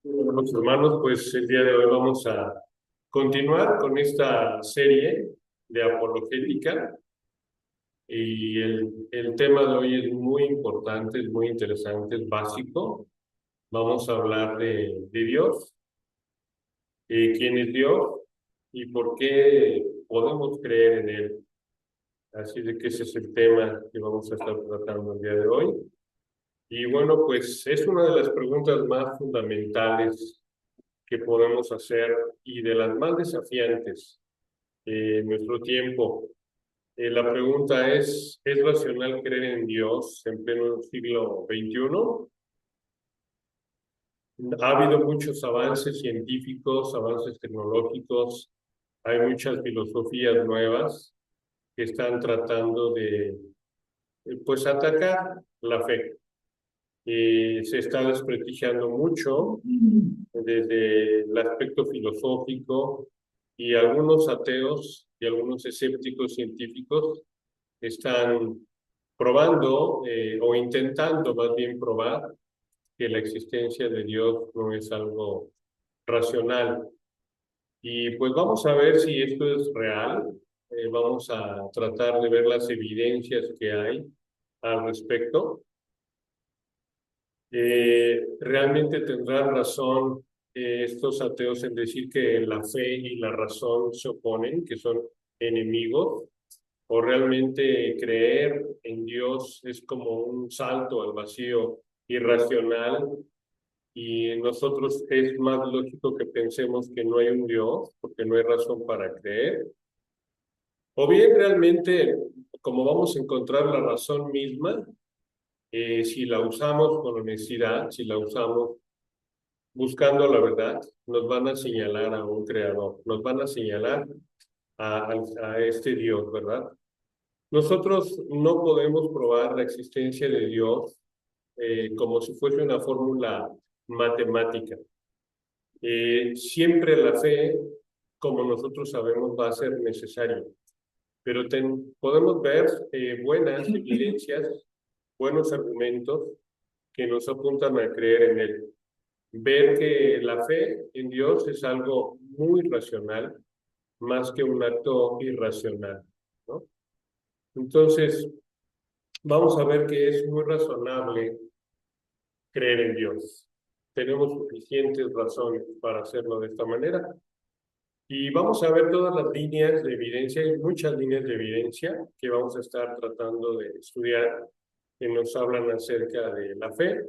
Buenos hermanos, pues el día de hoy vamos a continuar con esta serie de apologética y el tema de hoy es muy importante, es muy interesante, es básico. Vamos a hablar de Dios, quién es Dios y por qué podemos creer en Él. Así de que ese es el tema que vamos a estar tratando el día de hoy. Y bueno, pues es una de las preguntas más fundamentales que podemos hacer y de las más desafiantes en nuestro tiempo. La pregunta ¿es racional creer en Dios en pleno siglo XXI? Ha habido muchos avances científicos, avances tecnológicos, hay muchas filosofías nuevas que están tratando de, pues, atacar la fe. Se está desprestigiando mucho desde el aspecto filosófico y algunos ateos y algunos escépticos científicos están probando o intentando más bien probar que la existencia de Dios no es algo racional. Y pues vamos a ver si esto es real. Vamos a tratar de ver las evidencias que hay al respecto. ¿Realmente tendrán razón estos ateos en decir que la fe y la razón se oponen, que son enemigos? ¿O realmente creer en Dios es como un salto al vacío irracional y nosotros es más lógico que pensemos que no hay un Dios porque no hay razón para creer? ¿O bien realmente, como vamos a encontrar la razón misma, si la usamos con honestidad, si la usamos buscando la verdad, nos van a señalar a un creador, nos van a señalar a este Dios, ¿verdad? Nosotros no podemos probar la existencia de Dios como si fuese una fórmula matemática. Siempre la fe, como nosotros sabemos, va a ser necesaria, pero podemos ver buenas evidencias, buenos argumentos que nos apuntan a creer en Él. Ver que la fe en Dios es algo muy racional, más que un acto irracional, ¿no? Entonces, vamos a ver que es muy razonable creer en Dios. Tenemos suficientes razones para hacerlo de esta manera. Y vamos a ver todas las líneas de evidencia, hay muchas líneas de evidencia que vamos a estar tratando de estudiar, que nos hablan acerca de la fe.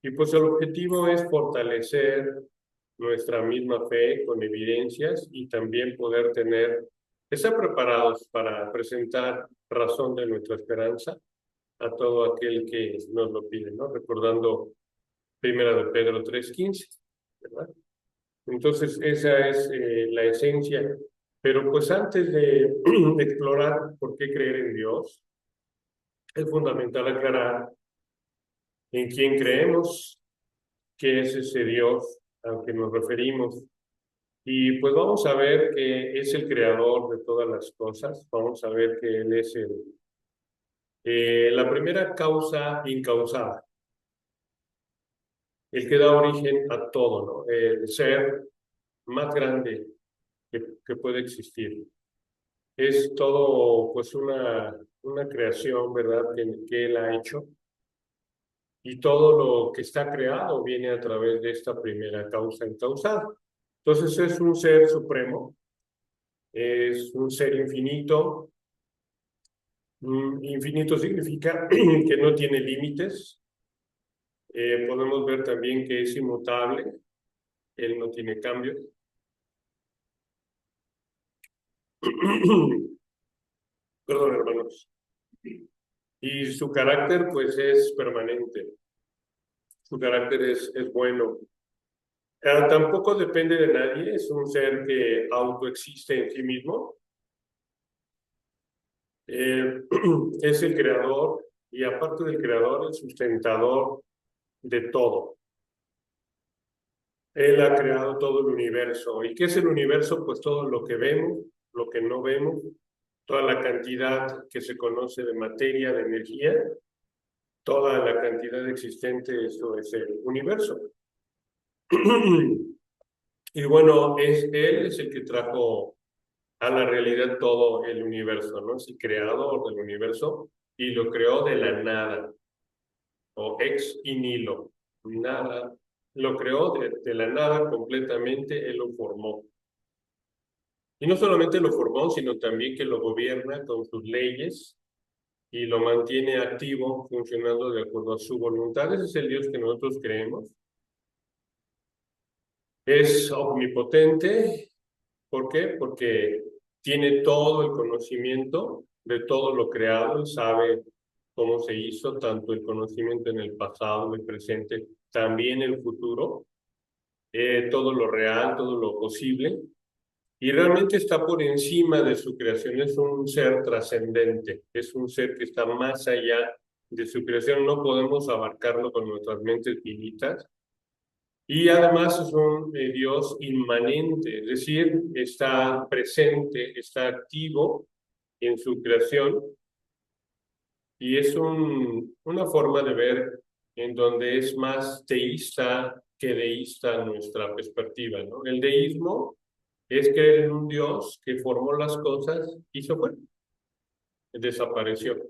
Y pues el objetivo es fortalecer nuestra misma fe con evidencias y también poder estar preparados para presentar razón de nuestra esperanza a todo aquel que nos lo pide, ¿no? Recordando Primera de Pedro 3:15, ¿verdad? Entonces, esa es la esencia. Pero pues antes de explorar por qué creer en Dios, es fundamental aclarar en quién creemos, qué es ese Dios al que nos referimos. Y pues vamos a ver que es el creador de todas las cosas, vamos a ver que Él es la primera causa incausada, el que da origen a todo, ¿no? El ser más grande que puede existir. Es todo, pues, una creación, ¿verdad?, que Él ha hecho. Y todo lo que está creado viene a través de esta primera causa incausada. Entonces es un ser supremo, es un ser infinito. Infinito significa que no tiene límites. Podemos ver también que es inmutable, Él no tiene cambios. Perdón, hermanos. Y su carácter, pues, es permanente. Su carácter es bueno. Tampoco depende de nadie, es un ser que autoexiste en sí mismo. Eh, es el creador y aparte del creador, el sustentador de todo. Él ha creado todo el universo. ¿Y qué es el universo? Pues todo lo que vemos, lo que no vemos, toda la cantidad que se conoce de materia, de energía, toda la cantidad existente, eso es el universo. Y bueno, él es el que trajo a la realidad todo el universo, ¿no? Es el creador del universo y lo creó de la nada, o ex nihilo, nada. Lo creó de la nada completamente, él lo formó. Y no solamente lo formó, sino también que lo gobierna con sus leyes y lo mantiene activo, funcionando de acuerdo a su voluntad. Ese es el Dios que nosotros creemos. Es omnipotente. ¿Por qué? Porque tiene todo el conocimiento de todo lo creado, él sabe cómo se hizo, tanto el conocimiento en el pasado, el presente, también el futuro, todo lo real, todo lo posible, y realmente está por encima de su creación, es un ser trascendente, es un ser que está más allá de su creación, no podemos abarcarlo con nuestras mentes finitas, y además es un Dios inmanente, es decir, está presente, está activo en su creación y es una forma de ver en donde es más teísta que deísta nuestra perspectiva, ¿no? El deísmo es creer en un Dios que formó las cosas y se fue, desapareció,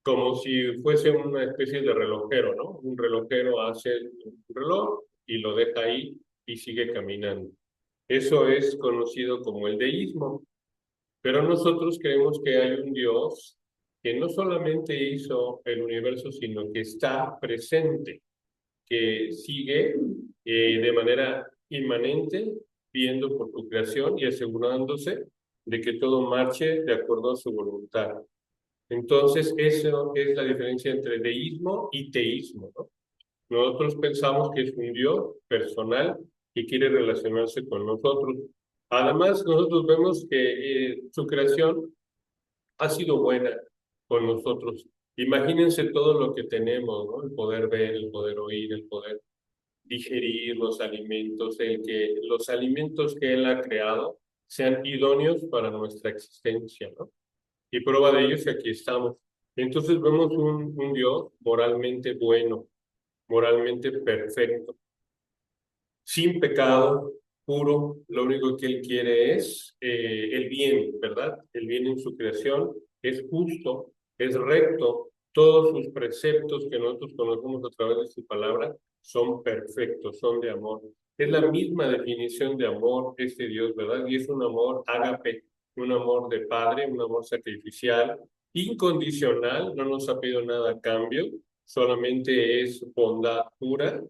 como si fuese una especie de relojero, ¿no? Un relojero hace un reloj y lo deja ahí y sigue caminando. Eso es conocido como el deísmo, pero nosotros creemos que hay un Dios que no solamente hizo el universo, sino que está presente, que sigue de manera inmanente viendo por tu creación y asegurándose de que todo marche de acuerdo a su voluntad. Entonces, eso es la diferencia entre deísmo y teísmo, ¿no? Nosotros pensamos que es un Dios personal que quiere relacionarse con nosotros. Además, nosotros vemos que su creación ha sido buena con nosotros. Imagínense todo lo que tenemos, ¿no? El poder ver, el poder oír, el poder digerir los alimentos, el que los alimentos que Él ha creado sean idóneos para nuestra existencia, ¿no? Y prueba de ello es que aquí estamos. Entonces vemos un Dios moralmente bueno, moralmente perfecto, sin pecado, puro. Lo único que Él quiere es el bien, ¿verdad? El bien en su creación, es justo, es recto. Todos sus preceptos que nosotros conocemos a través de su palabra son perfectos, son de amor. Es la misma definición de amor este Dios, ¿verdad? Y es un amor ágape, un amor de padre, un amor sacrificial, incondicional, no nos ha pedido nada a cambio, solamente es bondad pura.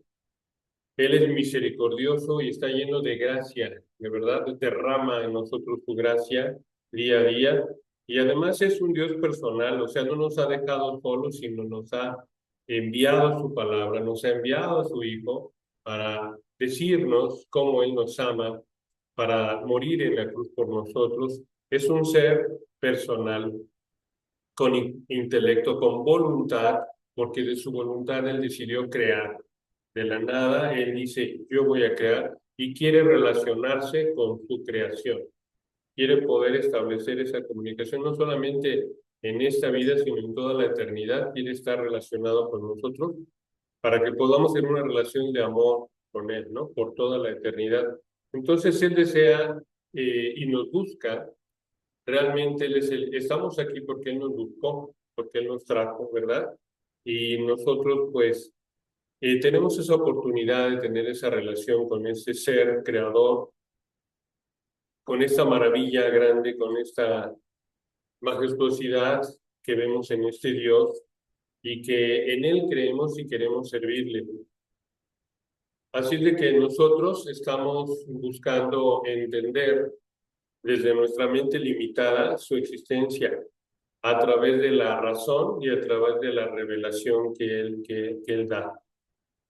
Él es misericordioso y está lleno de gracia, de verdad derrama en nosotros su gracia día a día. Y además es un Dios personal, o sea, no nos ha dejado solos, sino nos ha enviado su palabra, nos ha enviado a su Hijo para decirnos cómo Él nos ama, para morir en la cruz por nosotros. Es un ser personal, con intelecto, con voluntad, porque de su voluntad Él decidió crear. De la nada, Él dice, yo voy a crear y quiere relacionarse con su creación. Quiere poder establecer esa comunicación no solamente en esta vida, sino en toda la eternidad. Quiere estar relacionado con nosotros para que podamos tener una relación de amor con Él, ¿no? Por toda la eternidad. Entonces Él desea y nos busca. Realmente Él es estamos aquí porque Él nos buscó, porque Él nos trajo, ¿verdad? Y nosotros, pues, tenemos esa oportunidad de tener esa relación con ese ser creador, con esta maravilla grande, con esta majestuosidad que vemos en este Dios y que en Él creemos y queremos servirle. Así de que nosotros estamos buscando entender desde nuestra mente limitada su existencia a través de la razón y a través de la revelación que él da.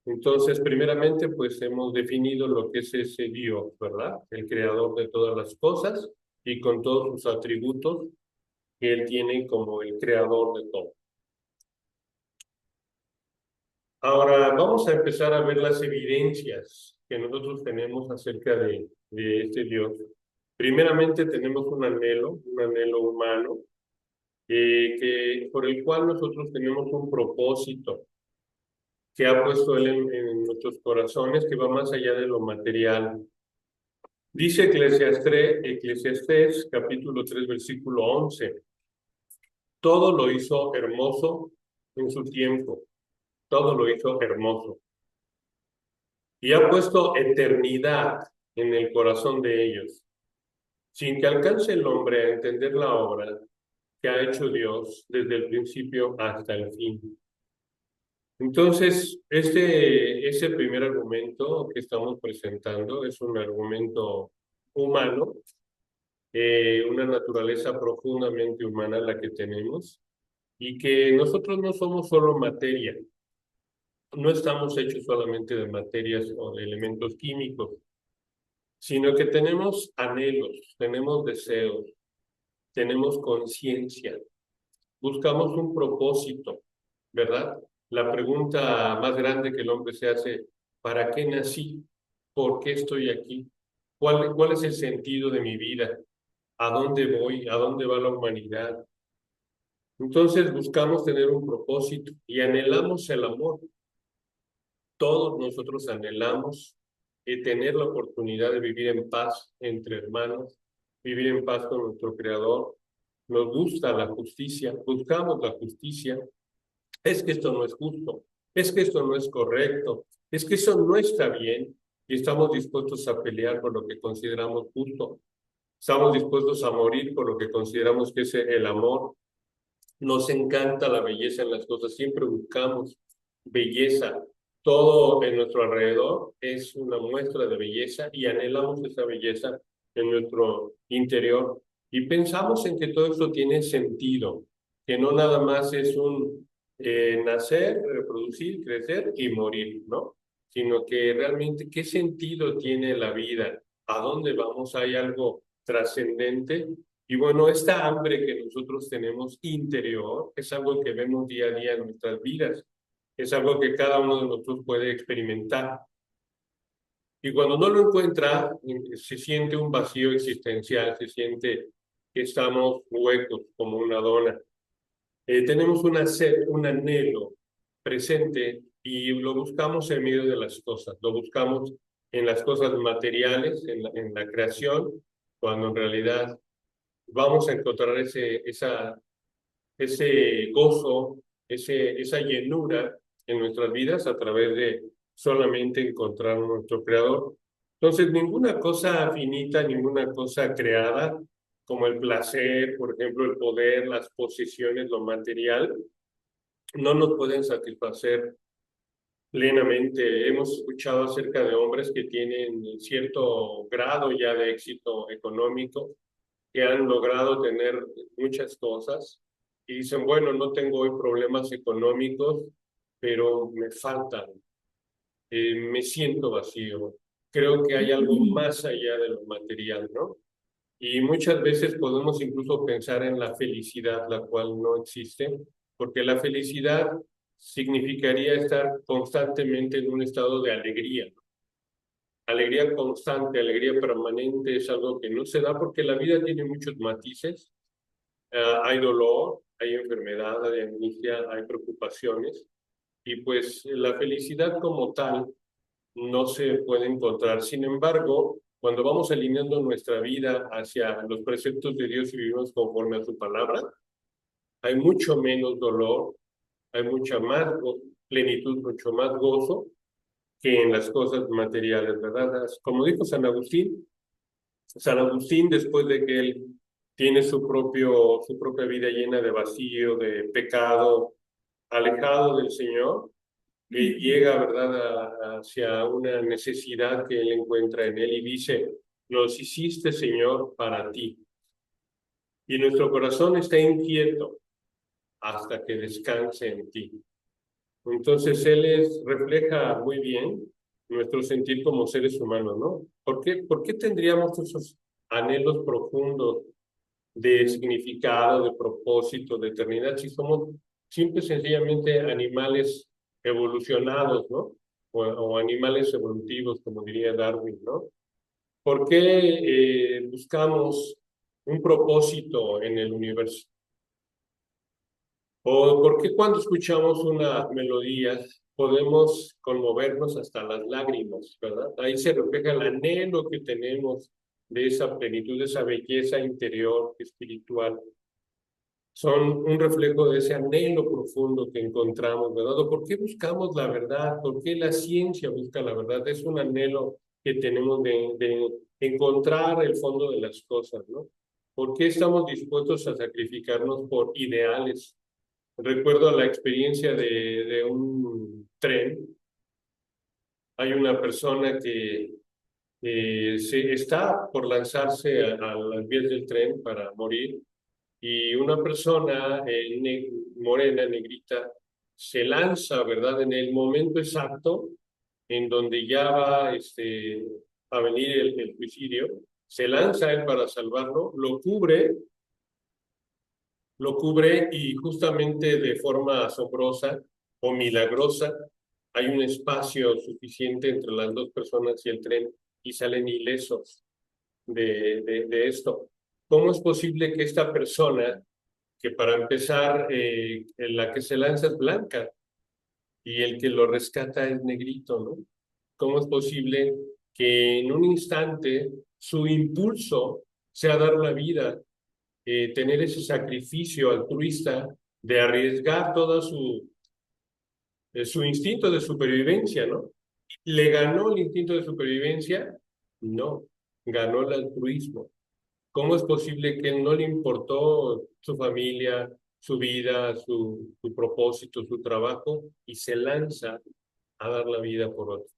Entonces, primeramente, pues hemos definido lo que es ese Dios, ¿verdad? El creador de todas las cosas y con todos sus atributos que Él tiene como el creador de todo. Ahora, vamos a empezar a ver las evidencias que nosotros tenemos acerca de este Dios. Primeramente, tenemos un anhelo humano, por el cual nosotros tenemos un propósito. que ha puesto Él en nuestros corazones, que va más allá de lo material. Dice Eclesiastés, capítulo 3, versículo 11, todo lo hizo hermoso en su tiempo, todo lo hizo hermoso. Y ha puesto eternidad en el corazón de ellos, sin que alcance el hombre a entender la obra que ha hecho Dios desde el principio hasta el fin. Entonces, ese primer argumento que estamos presentando es un argumento humano, una naturaleza profundamente humana la que tenemos, y que nosotros no somos solo materia, no estamos hechos solamente de materias o de elementos químicos, sino que tenemos anhelos, tenemos deseos, tenemos conciencia, buscamos un propósito, ¿verdad? La pregunta más grande que el hombre se hace: ¿para qué nací? ¿Por qué estoy aquí? ¿Cuál es el sentido de mi vida? ¿A dónde voy? ¿A dónde va la humanidad? Entonces buscamos tener un propósito y anhelamos el amor. Todos nosotros anhelamos tener la oportunidad de vivir en paz entre hermanos, vivir en paz con nuestro Creador. Nos gusta la justicia, buscamos la justicia. Es que esto no es justo, es que esto no es correcto, es que eso no está bien, y estamos dispuestos a pelear por lo que consideramos justo. Estamos dispuestos a morir por lo que consideramos que es el amor. Nos encanta la belleza en las cosas, siempre buscamos belleza. Todo en nuestro alrededor es una muestra de belleza y anhelamos esa belleza en nuestro interior. Y pensamos en que todo esto tiene sentido, que no nada más es un nacer, reproducir, crecer y morir, ¿no? Sino que realmente qué sentido tiene la vida, a dónde vamos, hay algo trascendente. Y bueno, esta hambre que nosotros tenemos interior es algo que vemos día a día en nuestras vidas, es algo que cada uno de nosotros puede experimentar. Y cuando no lo encuentra, se siente un vacío existencial, se siente que estamos huecos como una dona. Tenemos una sed, un anhelo presente y lo buscamos en medio de las cosas, lo buscamos en las cosas materiales, en la creación, cuando en realidad vamos a encontrar ese gozo, esa llenura en nuestras vidas a través de solamente encontrar a nuestro Creador. Entonces, ninguna cosa finita, ninguna cosa creada, como el placer, por ejemplo, el poder, las posesiones, lo material, no nos pueden satisfacer plenamente. Hemos escuchado acerca de hombres que tienen cierto grado ya de éxito económico, que han logrado tener muchas cosas y dicen, bueno, no tengo hoy problemas económicos, pero me faltan, me siento vacío. Creo que hay algo más allá de lo material, ¿no? Y muchas veces podemos incluso pensar en la felicidad, la cual no existe, porque la felicidad significaría estar constantemente en un estado de alegría. Alegría constante, alegría permanente es algo que no se da porque la vida tiene muchos matices. Hay dolor, hay enfermedad, hay angustia, hay preocupaciones. Y pues la felicidad como tal no se puede encontrar. Sin embargo, cuando vamos alineando nuestra vida hacia los preceptos de Dios y vivimos conforme a su palabra, hay mucho menos dolor, hay mucha más plenitud, mucho más gozo que en las cosas materiales, ¿verdad? Como dijo San Agustín, después de que él tiene su propia vida llena de vacío, de pecado, alejado del Señor, que llega, ¿verdad?, hacia una necesidad que él encuentra en él y dice, nos hiciste, Señor, para ti. Y nuestro corazón está inquieto hasta que descanse en ti. Entonces, refleja muy bien nuestro sentir como seres humanos, ¿no? Por qué tendríamos esos anhelos profundos de significado, de propósito, de eternidad, si somos simple y sencillamente animales evolucionados, ¿no? O animales evolutivos, como diría Darwin, ¿no? ¿Por qué buscamos un propósito en el universo? ¿O por qué cuando escuchamos una melodía podemos conmovernos hasta las lágrimas, ¿verdad? Ahí se refleja el anhelo que tenemos de esa plenitud, de esa belleza interior, espiritual. Son un reflejo de ese anhelo profundo que encontramos, ¿verdad? ¿O por qué buscamos la verdad? ¿Por qué la ciencia busca la verdad? Es un anhelo que tenemos de encontrar el fondo de las cosas, ¿no? ¿Por qué estamos dispuestos a sacrificarnos por ideales? Recuerdo la experiencia de un tren. Hay una persona que se está por lanzarse a las vías del tren para morir y una persona morena, negrita, se lanza, ¿verdad? En el momento exacto en donde ya va a venir el suicidio, se lanza él para salvarlo, lo cubre y justamente de forma asombrosa o milagrosa hay un espacio suficiente entre las dos personas y el tren y salen ilesos de esto. ¿Cómo es posible que esta persona, que para empezar, en la que se lanza es blanca y el que lo rescata es negrito, ¿no? ¿Cómo es posible que en un instante su impulso sea dar la vida, tener ese sacrificio altruista de arriesgar todo su instinto de supervivencia, ¿no? ¿Le ganó el instinto de supervivencia? No, ganó el altruismo. ¿Cómo es posible que no le importó su familia, su vida, su propósito, su trabajo y se lanza a dar la vida por otro?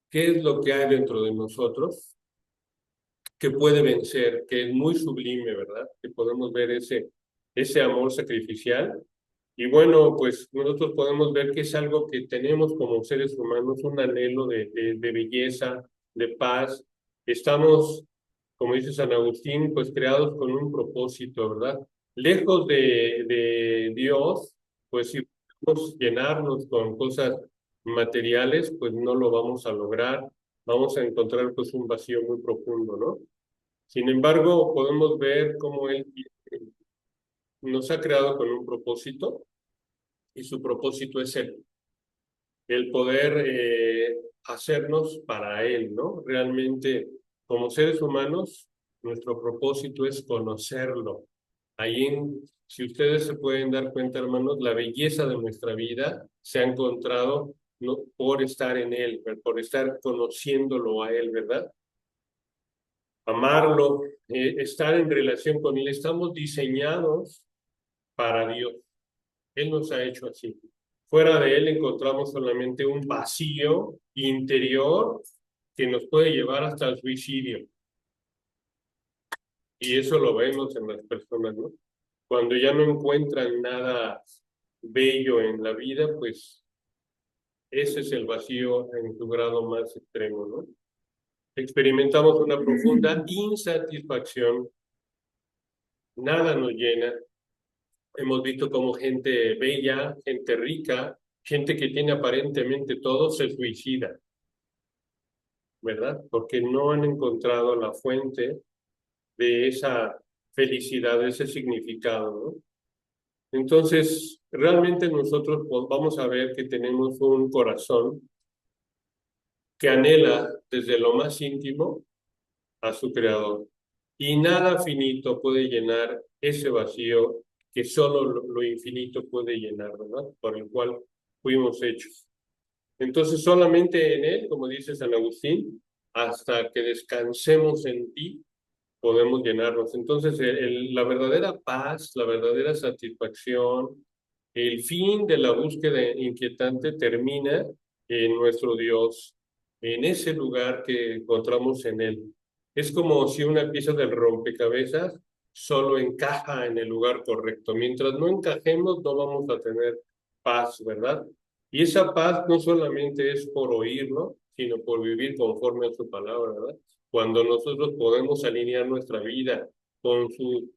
¿Qué es lo que hay dentro de nosotros que puede vencer, que es muy sublime, ¿verdad? Que podemos ver ese amor sacrificial. Y bueno, pues nosotros podemos ver que es algo que tenemos como seres humanos, un anhelo de belleza, de paz. Estamos, como dice San Agustín, pues creados con un propósito, ¿verdad? Lejos de Dios, pues si podemos llenarnos con cosas materiales, pues no lo vamos a lograr. Vamos a encontrar pues un vacío muy profundo, ¿no? Sin embargo, podemos ver cómo Él nos ha creado con un propósito y su propósito es el poder hacernos para Él, ¿no? Realmente, como seres humanos, nuestro propósito es conocerlo. Si ustedes se pueden dar cuenta, hermanos, la belleza de nuestra vida se ha encontrado no, por estar en Él, por estar conociéndolo a Él, ¿verdad? Amarlo, estar en relación con Él. Estamos diseñados para Dios. Él nos ha hecho así. Fuera de Él encontramos solamente un vacío interior que nos puede llevar hasta el suicidio. Y eso lo vemos en las personas, ¿no? Cuando ya no encuentran nada bello en la vida, pues ese es el vacío en su grado más extremo, ¿no? Experimentamos una profunda insatisfacción, nada nos llena. Hemos visto como gente bella, gente rica, gente que tiene aparentemente todo, se suicida, ¿verdad? Porque no han encontrado la fuente de esa felicidad, de ese significado, ¿no? Entonces, realmente nosotros pues, vamos a ver que tenemos un corazón que anhela desde lo más íntimo a su creador. Y nada finito puede llenar ese vacío que solo lo infinito puede llenar, ¿verdad? Por el cual fuimos hechos. Entonces, solamente en Él, como dice San Agustín, hasta que descansemos en ti, podemos llenarnos. Entonces, la verdadera paz, la verdadera satisfacción, el fin de la búsqueda inquietante termina en nuestro Dios, en ese lugar que encontramos en Él. Es como si una pieza del rompecabezas solo encaja en el lugar correcto. Mientras no encajemos, no vamos a tener paz, ¿verdad? Y esa paz no solamente es por oírlo, sino por vivir conforme a su palabra, ¿verdad? Cuando nosotros podemos alinear nuestra vida con su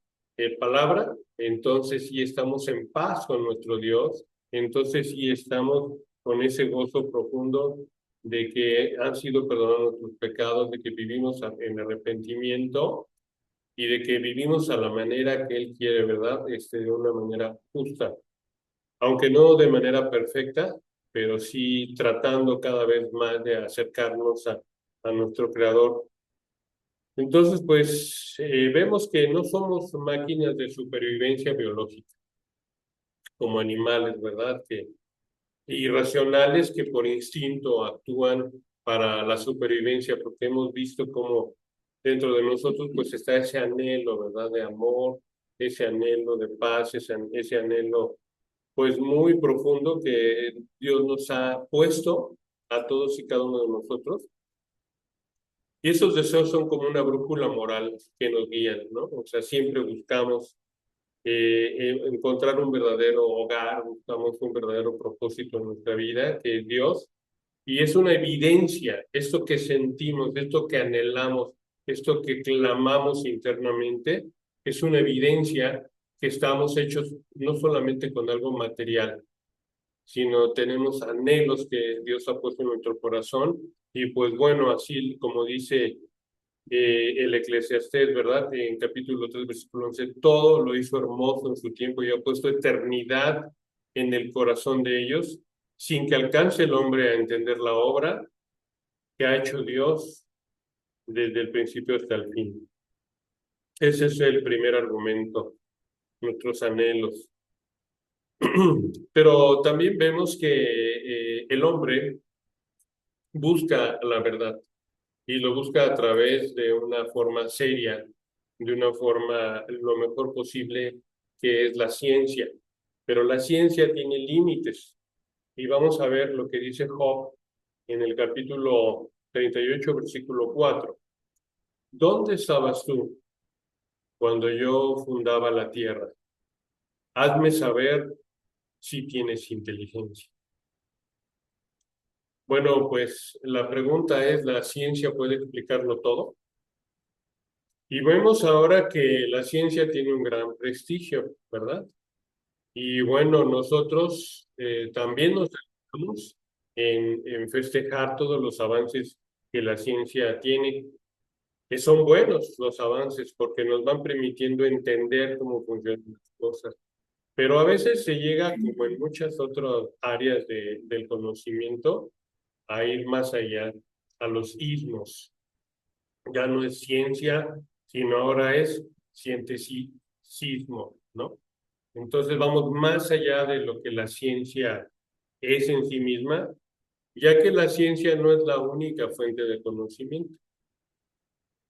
palabra, entonces sí estamos en paz con nuestro Dios, entonces sí estamos con ese gozo profundo de que han sido perdonados nuestros pecados, de que vivimos en arrepentimiento y de que vivimos a la manera que Él quiere, ¿verdad? De una manera justa, aunque no de manera perfecta, pero sí tratando cada vez más de acercarnos a nuestro Creador. Entonces, pues vemos que no somos máquinas de supervivencia biológica como animales, ¿verdad? Que irracionales que por instinto actúan para la supervivencia, porque hemos visto cómo dentro de nosotros pues está ese anhelo, ¿verdad? De amor, ese anhelo de paz, ese anhelo pues muy profundo que Dios nos ha puesto a todos y cada uno de nosotros. Y esos deseos son como una brújula moral que nos guían, ¿no? O sea, siempre buscamos encontrar un verdadero hogar, buscamos un verdadero propósito en nuestra vida, que es Dios, y es una evidencia, esto que sentimos, esto que anhelamos, esto que clamamos internamente, es una evidencia que estamos hechos no solamente con algo material, sino tenemos anhelos que Dios ha puesto en nuestro corazón, y pues bueno, así como dice el Eclesiastés, ¿verdad? En capítulo 3, versículo 11, todo lo hizo hermoso en su tiempo y ha puesto eternidad en el corazón de ellos, sin que alcance el hombre a entender la obra que ha hecho Dios desde el principio hasta el fin. Ese es el primer argumento, nuestros anhelos. Pero también vemos que el hombre busca la verdad y lo busca a través de una forma seria, de una forma lo mejor posible, que es la ciencia. Pero la ciencia tiene límites y vamos a ver lo que dice Job en el capítulo 38, versículo 4. ¿Dónde estabas tú cuando yo fundaba la tierra? Hazme saber si tienes inteligencia. Bueno, pues la pregunta es, ¿la ciencia puede explicarlo todo? Y vemos ahora que la ciencia tiene un gran prestigio, ¿verdad? Y bueno, nosotros también nos enfocamos en festejar todos los avances que la ciencia tiene, que son buenos los avances porque nos van permitiendo entender cómo funcionan las cosas. Pero a veces se llega, como en muchas otras áreas del conocimiento, a ir más allá, a los ismos. Ya no es ciencia, sino ahora es cientificismo, ¿no? Entonces vamos más allá de lo que la ciencia es en sí misma, ya que la ciencia no es la única fuente de conocimiento.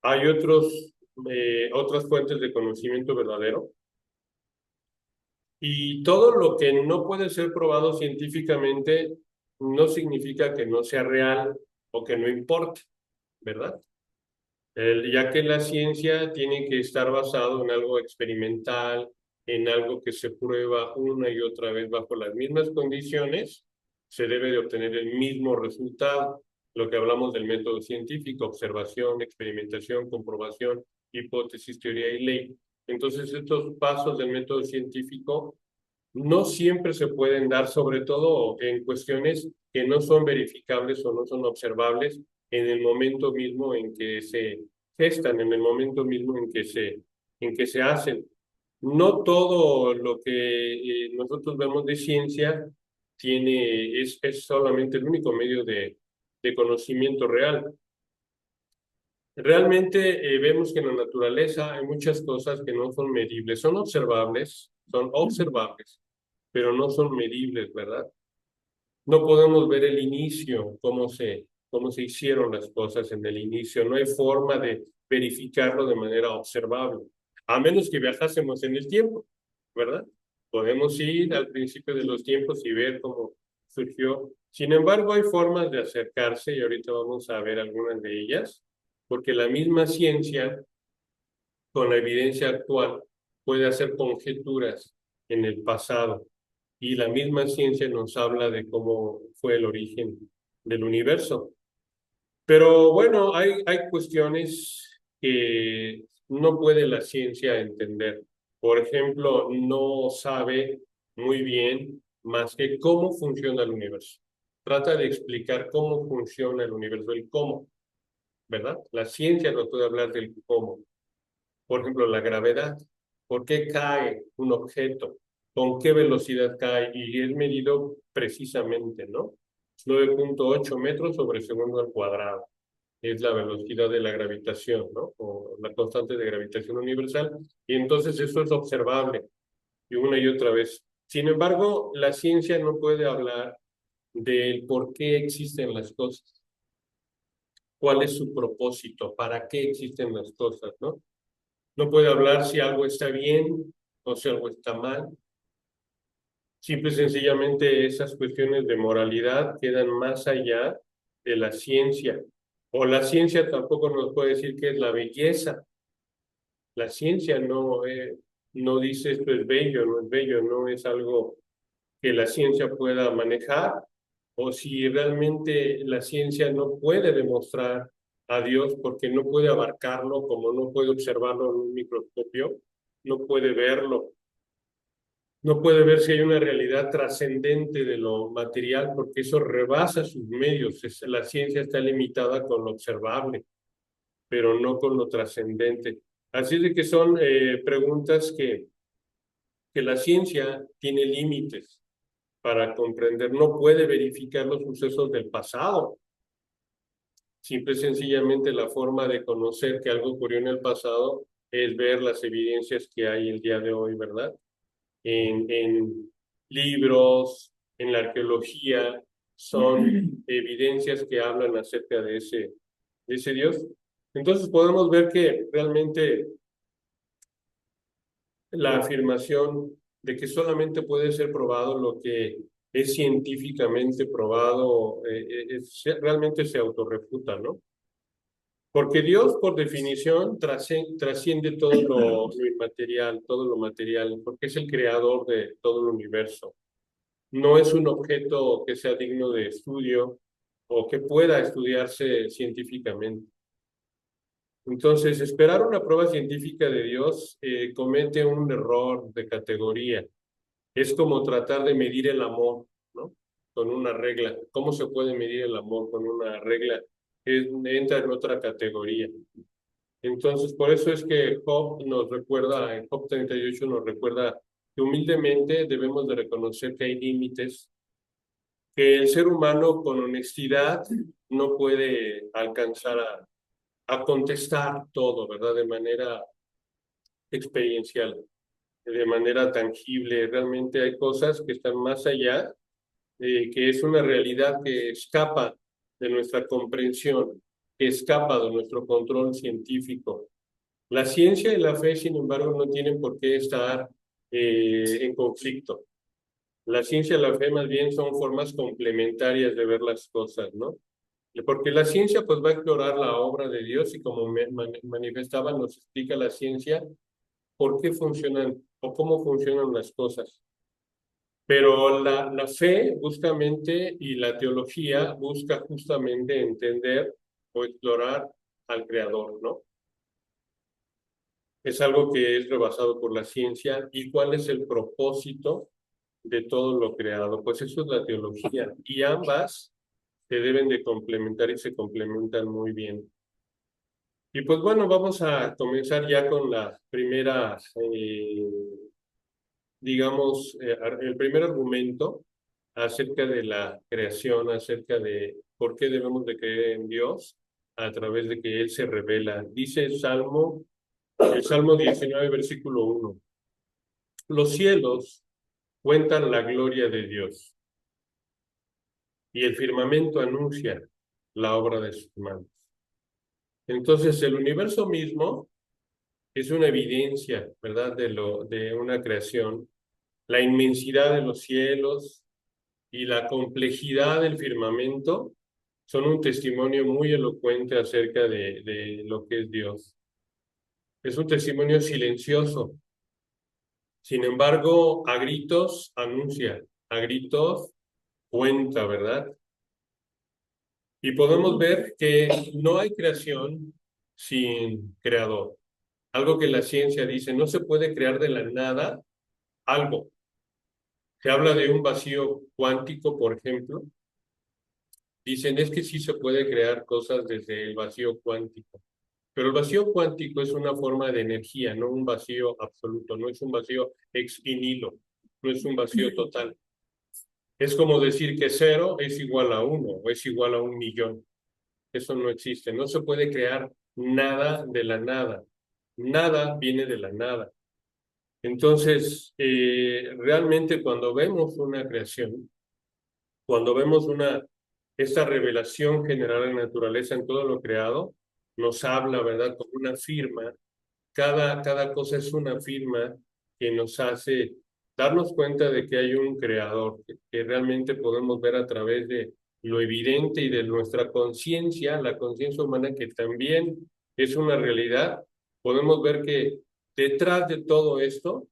Hay otras fuentes de conocimiento verdadero, y todo lo que no puede ser probado científicamente no significa que no sea real o que no importe, ¿verdad? Ya que la ciencia tiene que estar basado en algo experimental, en algo que se prueba una y otra vez bajo las mismas condiciones, se debe de obtener el mismo resultado. Lo que hablamos del método científico: observación, experimentación, comprobación, hipótesis, teoría y ley. Entonces, estos pasos del método científico no siempre se pueden dar, sobre todo en cuestiones que no son verificables o no son observables en el momento mismo en que se gestan, en el momento mismo en que se hacen. No todo lo que nosotros vemos de ciencia es solamente el único medio de conocimiento real. Realmente vemos que en la naturaleza hay muchas cosas que no son medibles, son observables, pero no son medibles, ¿verdad? No podemos ver el inicio, cómo se hicieron las cosas en el inicio. No hay forma de verificarlo de manera observable, a menos que viajásemos en el tiempo, ¿verdad? Podemos ir al principio de los tiempos y ver cómo surgió. Sin embargo, hay formas de acercarse y ahorita vamos a ver algunas de ellas, porque la misma ciencia, con la evidencia actual, puede hacer conjeturas en el pasado, y la misma ciencia nos habla de cómo fue el origen del universo. Pero bueno, hay cuestiones que no puede la ciencia entender. Por ejemplo, no sabe muy bien más que cómo funciona el universo. Trata de explicar cómo funciona el universo, el cómo, ¿verdad? La ciencia no puede hablar del cómo. Por ejemplo, la gravedad. ¿Por qué cae un objeto? con qué velocidad cae y es medido precisamente, ¿no? 9.8 metros sobre segundo al cuadrado. Es la velocidad de la gravitación, ¿no? O la constante de gravitación universal. Y entonces eso es observable y una y otra vez. Sin embargo, la ciencia no puede hablar del por qué existen las cosas, cuál es su propósito, para qué existen las cosas, ¿no? No puede hablar si algo está bien o si algo está mal. Simple y sencillamente esas cuestiones de moralidad quedan más allá de la ciencia. O la ciencia tampoco nos puede decir qué es la belleza. La ciencia no dice esto es bello, no es bello, no es algo que la ciencia pueda manejar, o si realmente la ciencia no puede demostrar a Dios porque no puede abarcarlo, como no puede observarlo en un microscopio, no puede verlo. No puede ver si hay una realidad trascendente de lo material, porque eso rebasa sus medios. La ciencia está limitada con lo observable, pero no con lo trascendente. Así de que son preguntas que la ciencia tiene límites para comprender. No puede verificar los sucesos del pasado. Simple y sencillamente la forma de conocer que algo ocurrió en el pasado es ver las evidencias que hay el día de hoy, ¿verdad? En libros, en la arqueología, son evidencias que hablan acerca de ese Dios. Entonces podemos ver que realmente la afirmación de que solamente puede ser probado lo que es científicamente probado, realmente se autorrefuta, ¿no? Porque Dios, por definición, trasciende todo lo inmaterial, todo lo material, porque es el creador de todo el universo. No es un objeto que sea digno de estudio o que pueda estudiarse científicamente. Entonces, esperar una prueba científica de Dios comete un error de categoría. Es como tratar de medir el amor, ¿no? Con una regla. ¿Cómo se puede medir el amor con una regla? Entra en otra categoría. Entonces, por eso es que Job nos recuerda, en Job 38 nos recuerda que humildemente debemos de reconocer que hay límites, que el ser humano con honestidad no puede alcanzar a contestar todo, ¿verdad? De manera experiencial, de manera tangible. Realmente hay cosas que están más allá, que es una realidad que escapa de nuestra comprensión, que escapa de nuestro control científico. La ciencia y la fe, sin embargo, no tienen por qué estar en conflicto. La ciencia y la fe más bien son formas complementarias de ver las cosas, ¿no? Porque la ciencia pues va a explorar la obra de Dios y como manifestaba, nos explica la ciencia por qué funcionan o cómo funcionan las cosas. Pero la fe justamente y la teología busca justamente entender o explorar al Creador, ¿no? Es algo que es rebasado por la ciencia. ¿Y cuál es el propósito de todo lo creado? Pues eso es la teología. Y ambas se deben de complementar y se complementan muy bien. Y pues bueno, vamos a comenzar ya con la primera, digamos, el primer argumento acerca de la creación, acerca de por qué debemos de creer en Dios a través de que Él se revela. Dice el Salmo 19, versículo 1. Los cielos cuentan la gloria de Dios y el firmamento anuncia la obra de sus manos. Entonces, el universo mismo es una evidencia, ¿verdad?, de una creación. La inmensidad de los cielos y la complejidad del firmamento son un testimonio muy elocuente acerca de lo que es Dios. Es un testimonio silencioso. Sin embargo, a gritos anuncia, a gritos cuenta, ¿verdad? Y podemos ver que no hay creación sin creador. Algo que la ciencia dice, no se puede crear de la nada algo. Se habla de un vacío cuántico, por ejemplo. Dicen, es que sí se puede crear cosas desde el vacío cuántico. Pero el vacío cuántico es una forma de energía, no un vacío absoluto, no es un vacío ex nihilo. no es un vacío total. Es como decir que 0 es igual a 1 o es igual a 1.000.000. Eso no existe. No se puede crear nada de la nada. Nada viene de la nada. Entonces, realmente cuando vemos una creación, cuando vemos esta revelación general de la naturaleza en todo lo creado, nos habla, ¿verdad? Como una firma. Cada cosa es una firma que nos hace darnos cuenta de que hay un creador, que realmente podemos ver a través de lo evidente y de nuestra conciencia, la conciencia humana que también es una realidad. Podemos ver que detrás de todo esto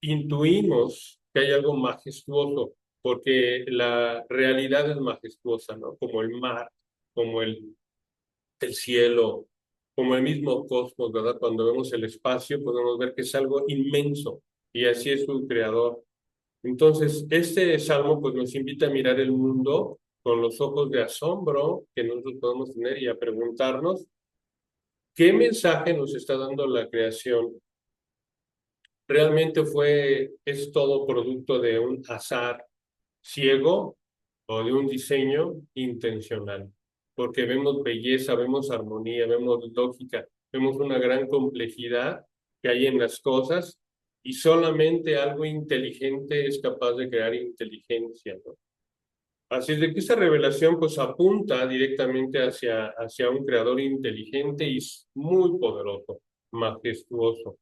intuimos que hay algo majestuoso, porque la realidad es majestuosa, ¿no? Como el mar, como el cielo, como el mismo cosmos, ¿verdad? Cuando vemos el espacio podemos ver que es algo inmenso y así es su creador. Entonces, este salmo pues nos invita a mirar el mundo con los ojos de asombro que nosotros podemos tener y a preguntarnos qué mensaje nos está dando la creación. ¿Realmente es todo producto de un azar ciego o de un diseño intencional? Porque vemos belleza, vemos armonía, vemos lógica, vemos una gran complejidad que hay en las cosas y solamente algo inteligente es capaz de crear inteligencia, ¿no? Así es de que esta revelación pues apunta directamente hacia un creador inteligente y muy poderoso, majestuoso.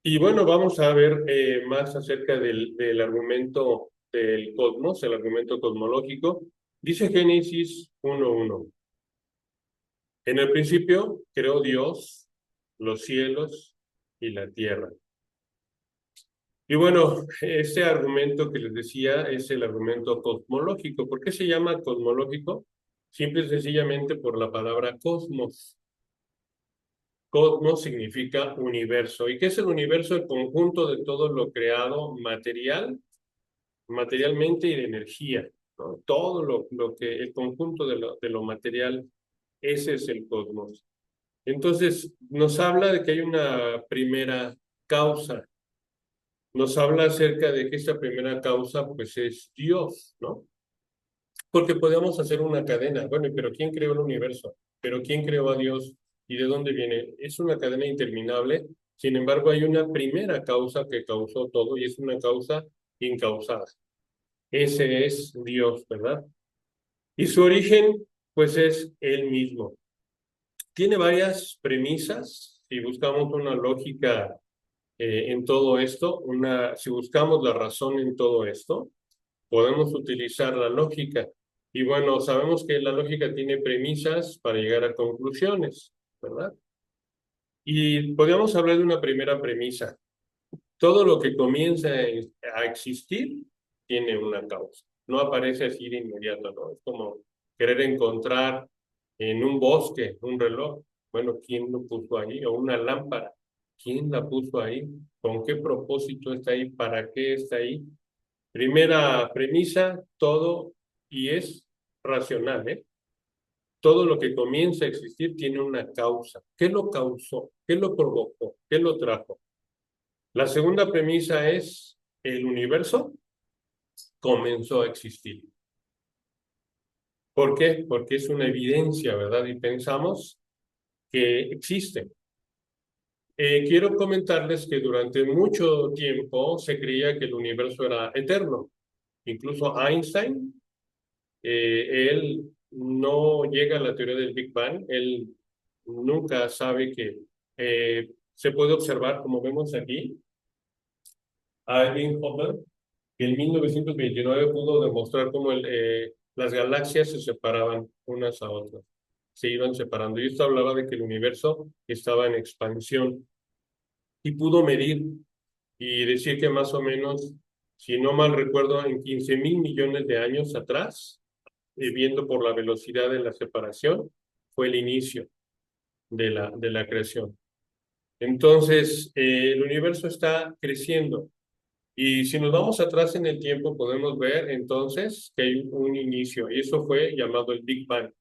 Y bueno, vamos a ver más acerca del argumento del cosmos, el argumento cosmológico. Dice Génesis 1:1. En el principio creó Dios los cielos y la tierra. Y bueno, este argumento que les decía es el argumento cosmológico. ¿Por qué se llama cosmológico? Simple y sencillamente por la palabra cosmos. Cosmos significa universo. ¿Y qué es el universo? El conjunto de todo lo creado materialmente y de energía, ¿no? Todo el conjunto de lo material, ese es el cosmos. Entonces, nos habla de que hay una primera causa. Nos habla acerca de que esta primera causa, pues, es Dios, ¿no? Porque podemos hacer una cadena. Bueno, pero ¿quién creó el universo? ¿Pero quién creó a Dios? ¿Y de dónde viene? Es una cadena interminable. Sin embargo, hay una primera causa que causó todo y es una causa incausada. Ese es Dios, ¿verdad? Y su origen, pues es Él mismo. Tiene varias premisas. Si buscamos una lógica en todo esto, si buscamos la razón en todo esto, podemos utilizar la lógica. Y bueno, sabemos que la lógica tiene premisas para llegar a conclusiones, ¿verdad? Y podríamos hablar de una primera premisa. Todo lo que comienza a existir tiene una causa. No aparece así de inmediato, ¿no? Es como querer encontrar en un bosque un reloj. Bueno, ¿quién lo puso ahí? O una lámpara. ¿Quién la puso ahí? ¿Con qué propósito está ahí? ¿Para qué está ahí? Primera premisa, todo y es racional, ¿eh? Todo lo que comienza a existir tiene una causa. ¿Qué lo causó? ¿Qué lo provocó? ¿Qué lo trajo? La segunda premisa es el universo comenzó a existir. ¿Por qué? Porque es una evidencia, ¿verdad? Y pensamos que existe. Quiero comentarles que durante mucho tiempo se creía que el universo era eterno. Incluso Einstein, él no llega a la teoría del Big Bang, él nunca sabe que se puede observar, como vemos aquí, a Edwin Hubble, que en 1929 pudo demostrar cómo las galaxias se separaban unas a otras, se iban separando. Y esto hablaba de que el universo estaba en expansión y pudo medir y decir que más o menos, si no mal recuerdo, en 15.000 millones de años atrás, viendo por la velocidad de la separación, fue el inicio de la creación. Entonces, el universo está creciendo. Y si nos vamos atrás en el tiempo, podemos ver entonces que hay un inicio, y eso fue llamado el Big Bang.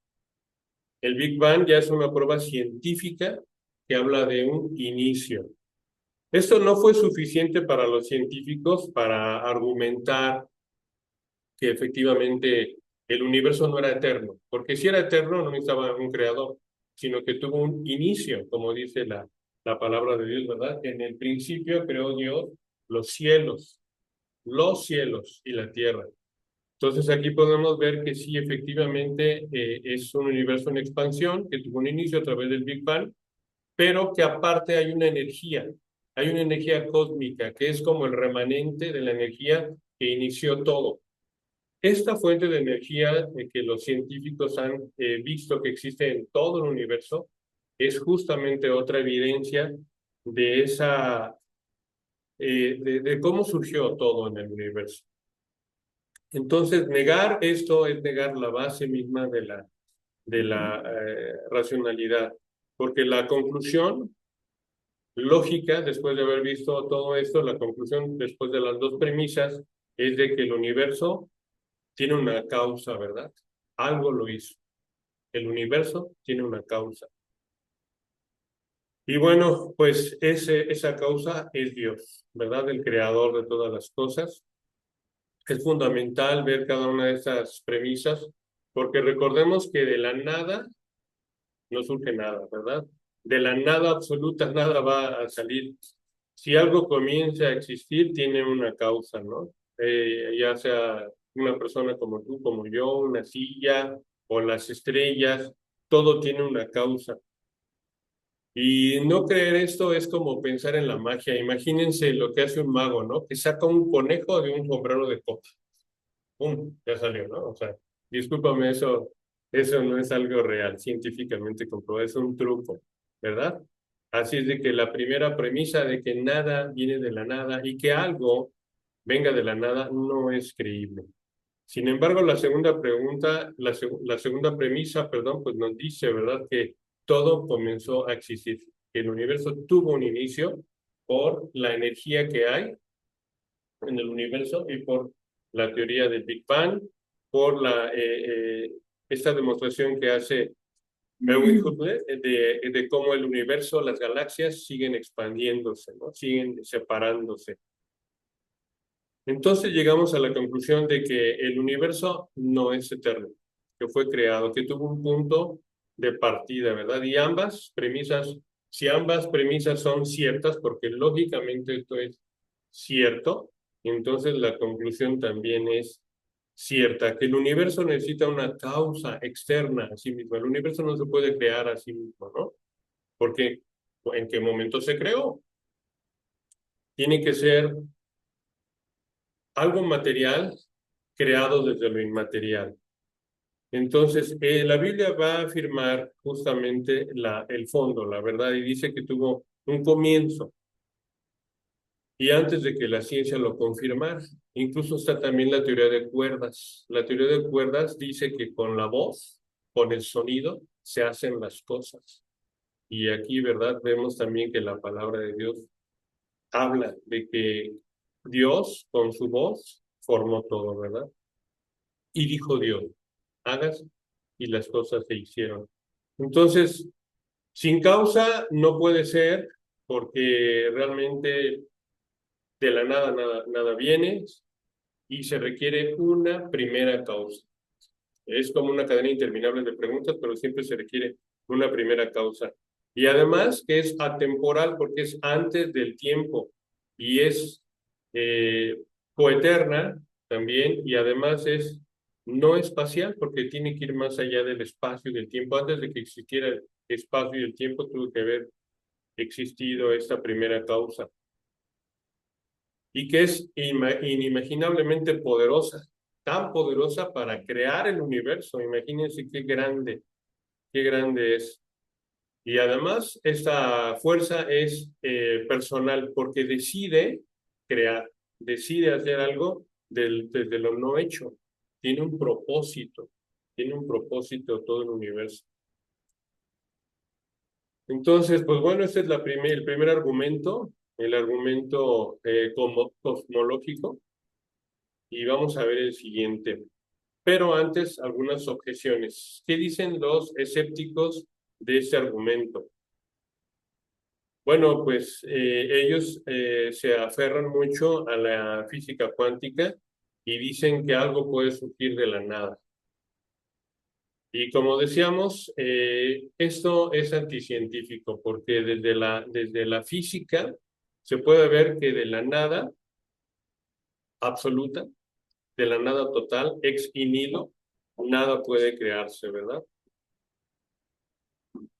El Big Bang ya es una prueba científica que habla de un inicio. Esto no fue suficiente para los científicos para argumentar que efectivamente el universo no era eterno, porque si era eterno no necesitaba un creador, sino que tuvo un inicio, como dice la palabra de Dios, ¿verdad? En el principio creó Dios los cielos y la tierra. Entonces aquí podemos ver que sí, efectivamente es un universo en expansión que tuvo un inicio a través del Big Bang, pero que aparte hay una energía cósmica que es como el remanente de la energía que inició todo. Esta fuente de energía que los científicos han visto que existe en todo el universo es justamente otra evidencia de de cómo surgió todo en el universo. Entonces, negar esto es negar la base misma de la racionalidad, porque la conclusión lógica, después de haber visto todo esto, la conclusión después de las dos premisas es de que el universo tiene una causa, ¿verdad? Algo lo hizo. El universo tiene una causa. Y bueno, pues esa causa es Dios, ¿verdad? El creador de todas las cosas. Es fundamental ver cada una de esas premisas, porque recordemos que de la nada no surge nada, ¿verdad? De la nada absoluta nada va a salir. Si algo comienza a existir, tiene una causa, ¿no? Ya sea una persona como tú, como yo, una silla o las estrellas, todo tiene una causa. Y no creer esto es como pensar en la magia. Imagínense lo que hace un mago, ¿no? Que saca un conejo de un sombrero de copa. ¡Pum! Ya salió, ¿no? O sea, discúlpame, eso no es algo real, científicamente comprobado, es un truco, ¿verdad? Así es de que la primera premisa de que nada viene de la nada y que algo venga de la nada no es creíble. Sin embargo, la segunda pregunta, la segunda premisa, perdón, pues nos dice, ¿verdad? Que todo comenzó a existir, que el universo tuvo un inicio por la energía que hay en el universo y por la teoría del Big Bang, por esta demostración que hace Merwin Hubble de cómo el universo, las galaxias siguen expandiéndose, ¿no? Siguen separándose. Entonces llegamos a la conclusión de que el universo no es eterno, que fue creado, que tuvo un punto de partida, ¿verdad? Y ambas premisas, si ambas premisas son ciertas, porque lógicamente esto es cierto, entonces la conclusión también es cierta, que el universo necesita una causa externa a sí mismo. El universo no se puede crear a sí mismo, ¿no? Porque ¿en qué momento se creó? Tiene que ser algo material creado desde lo inmaterial. Entonces, la Biblia va a afirmar justamente el fondo, la verdad, y dice que tuvo un comienzo. Y antes de que la ciencia lo confirmara, incluso está también la teoría de cuerdas. La teoría de cuerdas dice que con la voz, con el sonido, se hacen las cosas. Y aquí, ¿verdad? Vemos también que la palabra de Dios habla de que Dios, con su voz, formó todo, ¿verdad? Y dijo Dios, hagas, y las cosas se hicieron. Entonces, sin causa no puede ser, porque realmente de la nada nada viene y se requiere una primera causa. Es como una cadena interminable de preguntas, pero siempre se requiere una primera causa. Y además que es atemporal porque es antes del tiempo y es eh, coeterna también y además es no espacial porque tiene que ir más allá del espacio y del tiempo. Antes de que existiera el espacio y el tiempo tuvo que haber existido esta primera causa y que es inimaginablemente poderosa, tan poderosa para crear el universo. Imagínense qué grande es. Y además, esta fuerza es personal porque decide crear, decide hacer algo desde lo no hecho. Tiene un propósito todo el universo. Entonces, pues bueno, este es el primer argumento, el argumento como cosmológico. Y vamos a ver el siguiente. Pero antes, algunas objeciones. ¿Qué dicen los escépticos de este argumento? Bueno, pues ellos se aferran mucho a la física cuántica y dicen que algo puede surgir de la nada. Y como decíamos, esto es anticientífico porque desde la física se puede ver que de la nada absoluta, de la nada total, ex nihilo, nada puede crearse, ¿verdad?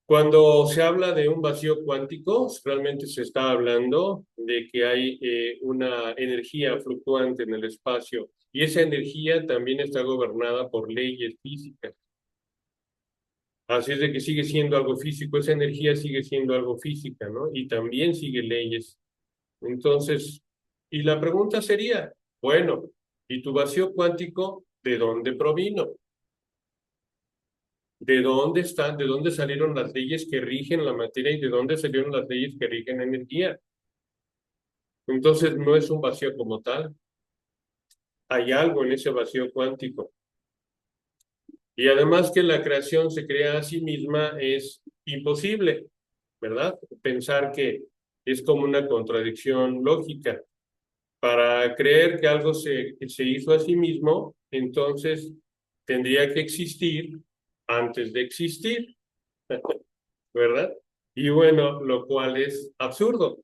Cuando se habla de un vacío cuántico, realmente se está hablando de que hay una energía fluctuante en el espacio y esa energía también está gobernada por leyes físicas. Así es de que sigue siendo algo físico, esa energía sigue siendo algo física, ¿no? Y también sigue leyes. Entonces, y la pregunta sería, bueno, ¿y tu vacío cuántico de dónde provino? ¿De dónde están? ¿De dónde salieron las leyes que rigen la materia y de dónde salieron las leyes que rigen la energía? Entonces, no es un vacío como tal, hay algo en ese vacío cuántico. Y además que la creación se crea a sí misma es imposible, ¿verdad? Pensar que es como una contradicción lógica. Para creer que algo se hizo a sí mismo, entonces tendría que existir antes de existir, ¿verdad? Y bueno, lo cual es absurdo.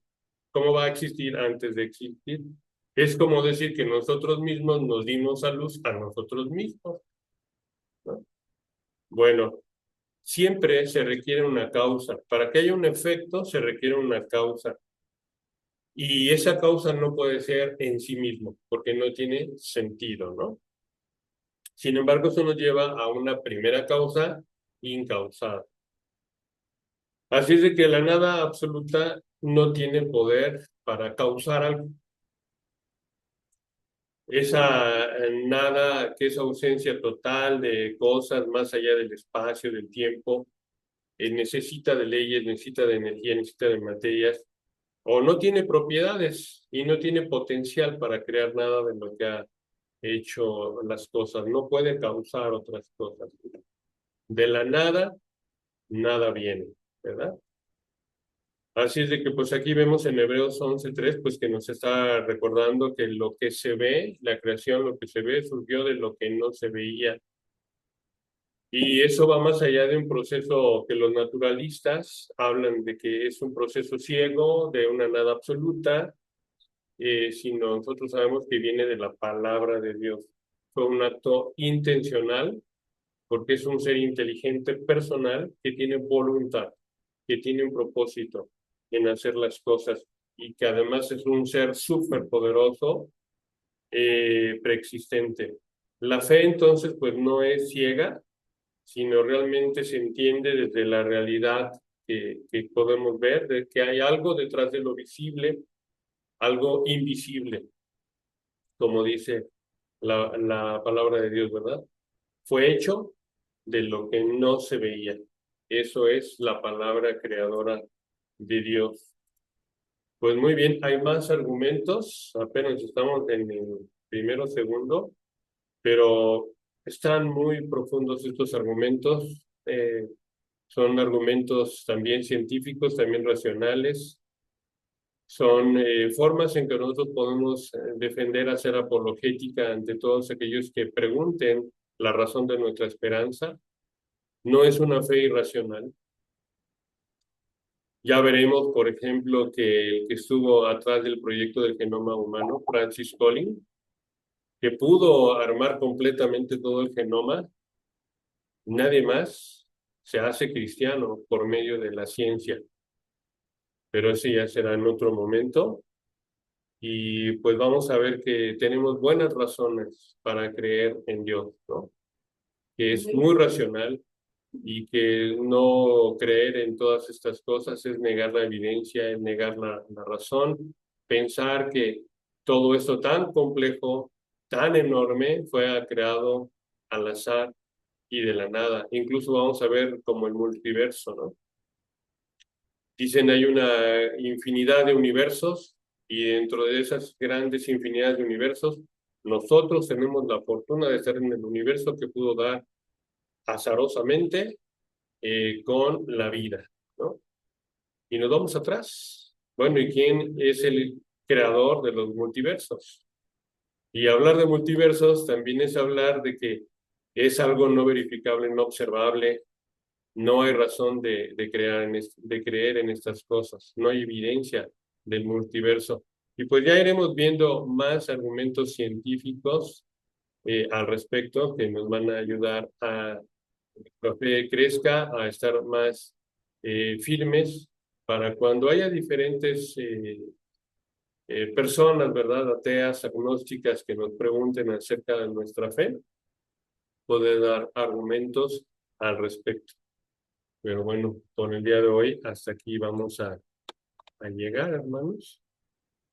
¿Cómo va a existir antes de existir? Es como decir que nosotros mismos nos dimos a luz a nosotros mismos, ¿no? Bueno, siempre se requiere una causa. Para que haya un efecto, se requiere una causa. Y esa causa no puede ser en sí mismo, porque no tiene sentido, ¿no? Sin embargo, eso nos lleva a una primera causa incausada. Así es de que la nada absoluta no tiene poder para causar algo. Esa nada, que es ausencia total de cosas más allá del espacio, del tiempo, necesita de leyes, necesita de energía, necesita de materias, o no tiene propiedades y no tiene potencial para crear nada de lo que ha hecho las cosas, no puede causar otras cosas. De la nada, nada viene, ¿verdad? Así es de que pues aquí vemos en Hebreos 11:3 pues que nos está recordando que lo que se ve, la creación, lo que se ve surgió de lo que no se veía. Y eso va más allá de un proceso que los naturalistas hablan de que es un proceso ciego, de una nada absoluta, sino nosotros sabemos que viene de la palabra de Dios. Fue un acto intencional porque es un ser inteligente personal que tiene voluntad, que tiene un propósito en hacer las cosas y que además es un ser súper poderoso, preexistente. La fe entonces pues no es ciega, sino realmente se entiende desde la realidad que podemos ver, de que hay algo detrás de lo visible, algo invisible, como dice la palabra de Dios, ¿verdad? Fue hecho de lo que no se veía. Eso es la palabra creadora de Dios. Pues muy bien, hay más argumentos, apenas estamos en el primero o segundo, pero están muy profundos estos argumentos. Son argumentos también científicos, también racionales. Son formas en que nosotros podemos defender, hacer apologética ante todos aquellos que pregunten la razón de nuestra esperanza. No es una fe irracional. Ya veremos, por ejemplo, que el que estuvo atrás del proyecto del genoma humano, Francis Collins, que pudo armar completamente todo el genoma, nadie más se hace cristiano por medio de la ciencia. Pero eso ya será en otro momento. Y pues vamos a ver que tenemos buenas razones para creer en Dios, ¿no? Que es muy racional y que no creer en todas estas cosas es negar la evidencia, es negar la razón, pensar que todo esto tan complejo, tan enorme, fue creado al azar y de la nada. Incluso vamos a ver como el multiverso, ¿no? Dicen hay una infinidad de universos y dentro de esas grandes infinidades de universos, nosotros tenemos la fortuna de estar en el universo que pudo dar azarosamente con la vida, ¿no? y nos vamos atrás. Bueno, ¿y quién es el creador de los multiversos? Y hablar de multiversos también es hablar de que es algo no verificable, no observable. No hay razón de de creer en estas cosas. No hay evidencia del multiverso. Y pues ya iremos viendo más argumentos científicos al respecto que nos van a ayudar a que la fe crezca, a estar más firmes para cuando haya diferentes personas, ¿verdad? Ateas, agnósticas que nos pregunten acerca de nuestra fe, poder dar argumentos al respecto. Pero bueno, por el día de hoy, hasta aquí vamos a llegar, hermanos.